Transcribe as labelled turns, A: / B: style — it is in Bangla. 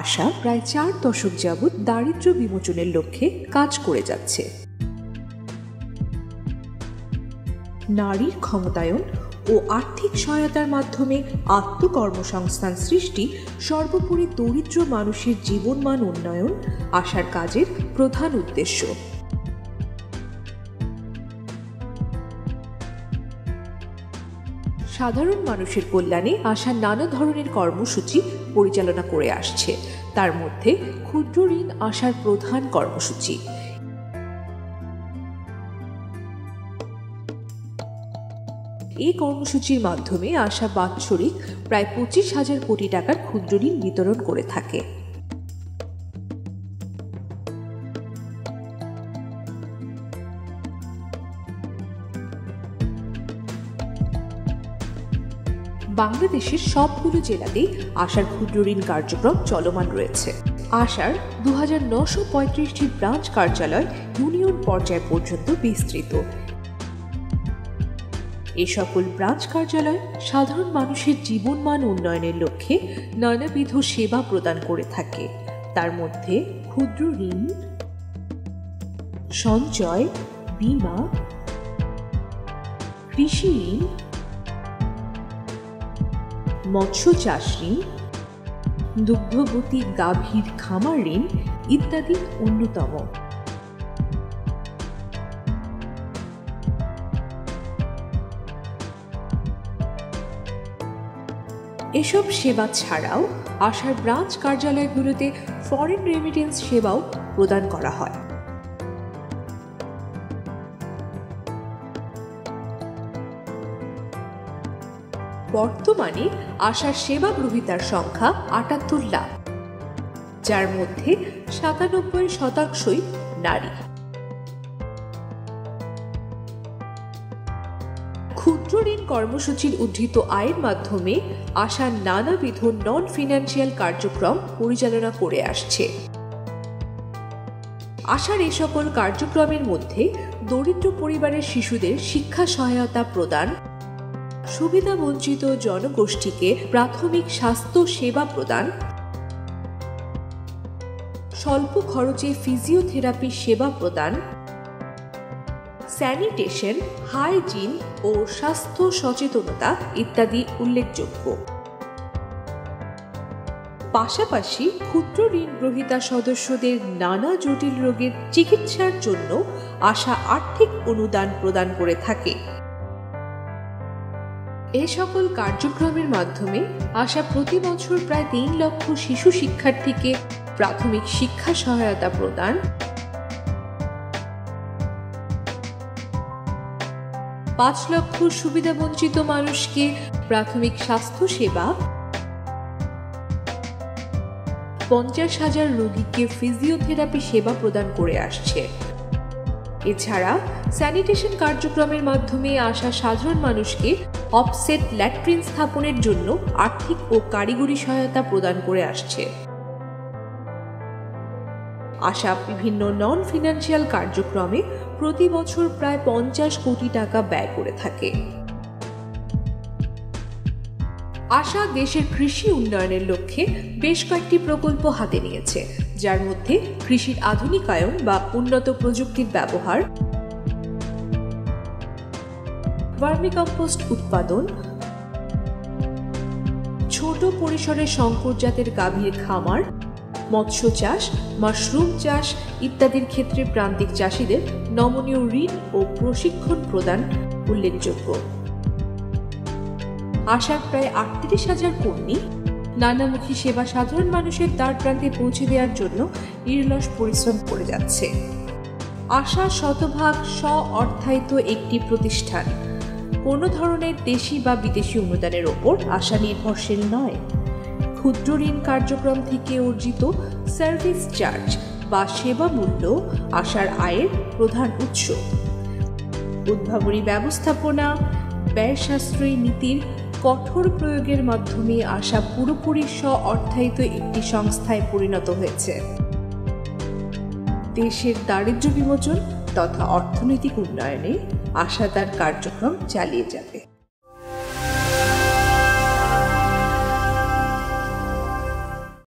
A: আশা প্রায় 4 দশক যাবৎ দারিদ্র্য বিমোচনের লক্ষ্যে কাজ করে যাচ্ছে। নারীর ক্ষমতায়ন ও আর্থিক সহায়তার মাধ্যমে আত্মকর্মসংস্থান সৃষ্টি, সর্বোপরি দরিদ্র মানুষের জীবনমান উন্নয়ন আশার কাজের প্রধান উদ্দেশ্য। সাধারণ মানুষের কল্যাণে আশা নানা ধরনের কর্মসূচি পরিচালনা করে আসছে। তার মধ্যে ক্ষুদ্র ঋণ আশার প্রধান কর্মসূচি। এই কর্মসূচির মাধ্যমে আশা বাৎসরিক প্রায় 25,000 কোটি টাকার ক্ষুদ্র ঋণ বিতরণ করে থাকে। বাংলাদেশের সবগুলো জেলাতেই আশার ক্ষুদ্র ঋণ কার্যক্রম চলমান রয়েছে। আশার 2935টি ব্রাঞ্চ কার্যালয় ইউনিয়ন পর্যায় পর্যন্ত বিস্তৃত। এই সকল ব্রাঞ্চ কার্যালয় সাধারণ মানুষের জীবনমান উন্নয়নের লক্ষ্যে নানাবিধ সেবা প্রদান করে থাকে। তার মধ্যে ক্ষুদ্র ঋণ, সঞ্চয়, বীমা, কৃষি ঋণ, মৎস্য চাষ ঋণ, দুগ্ধবতী গাভীর খামার ঋণ ইত্যাদি অন্যতম। এসব সেবা ছাড়াও আশার ব্রাঞ্চ কার্যালয়গুলোতে ফরেন রেমিটেন্স সেবাও প্রদান করা হয়। বর্তমানে আশার সেবা গ্রহীতার সংখ্যা 78 লাখ, যার মধ্যে 97% নারী। ক্ষুদ্র ঋণ কর্মসূচির উদ্ধৃত আয়ের মাধ্যমে আশা নানাবিধ নন ফিনান্সিয়াল কার্যক্রম পরিচালনা করে আসছে। আশার এই সকল কার্যক্রমের মধ্যে দরিদ্র পরিবারের শিশুদের শিক্ষা সহায়তা প্রদান, সুবিধা বঞ্চিত জনগোষ্ঠীকে প্রাথমিক স্বাস্থ্য সেবা প্রদান, স্বল্প খরচে ফিজিওথেরাপি সেবা প্রদান, স্যানিটেশন, হাইজিন ও স্বাস্থ্য সচেতনতা ইত্যাদি উল্লেখযোগ্য। পাশাপাশি ক্ষুদ্র ঋণ গ্রহীতা সদস্যদের নানা জটিল রোগের চিকিৎসার জন্য আশা আর্থিক অনুদান প্রদান করে থাকে। এই সকল কার্যক্রমের মাধ্যমে আশা প্রতি বছর প্রায় 3 লক্ষ শিশু শিক্ষার্থীকে প্রাথমিক শিক্ষা সহায়তা প্রদান, 5 লক্ষ সুবিধাবঞ্চিত মানুষকে প্রাথমিক স্বাস্থ্য সেবা, 50,000 রোগীকে ফিজিওথেরাপি সেবা প্রদান করে আসছে। এছাড়া স্যানিটেশন কার্যক্রমের মাধ্যমে আশা সাধারণ মানুষকে অফসেট ল্যাট্রিন স্থাপনের জন্য আর্থিক ও কারিগরি সহায়তা প্রদান করে আসছে। আশা বিভিন্ন নন ফিনান্সিয়াল কার্যক্রমে প্রতি বছর প্রায় 50 কোটি টাকা ব্যয় করে থাকে। আশা দেশের কৃষি উন্নয়নের লক্ষ্যে বেশ কয়েকটি প্রকল্প হাতে নিয়েছে, যার মধ্যে কৃষির আধুনিকায়ন বা উন্নত প্রযুক্তির ব্যবহার, ভার্মিকম্পোস্ট উৎপাদন, ছোট পরিসরে শঙ্কর জাতের গাভীর খামার, মৎস্য চাষ, মাশরুম চাষ ইত্যাদির ক্ষেত্রে প্রান্তিক চাষীদের নমনীয় ঋণ ও প্রশিক্ষণ প্রদান উল্লেখযোগ্য। আশার প্রায় 38,000 কর্মী নানামুখী সেবা সাধারণ মানুষের দ্বার প্রান্তে পৌঁছে দেওয়ার জন্য নিরলস পরিশ্রম করে যাচ্ছে। আশা শতভাগ স্ব-অর্থায়িত একটি প্রতিষ্ঠান। কোনো ধরনের দেশি বা বিদেশি অনুদানের ওপর আশা নির্ভরশীল নয়। ক্ষুদ্র ঋণ কার্যক্রম থেকে অর্জিত সার্ভিস চার্জ বা সেবা মূল্য আশার আয়ের প্রধান উৎস। উদ্ভাবনী ব্যবস্থাপনা, ব্যয় সাশ্রয়ী নীতির কঠোর প্রয়োগের মাধ্যমে আশা পুরোপুরি স্ব-অর্থায়িত একটি সংস্থায় পরিণত হয়েছে। দেশের দারিদ্র্য বিমোচন তথা অর্থনৈতিক উন্নয়নে আশা তার কার্যক্রম চালিয়ে যাবে।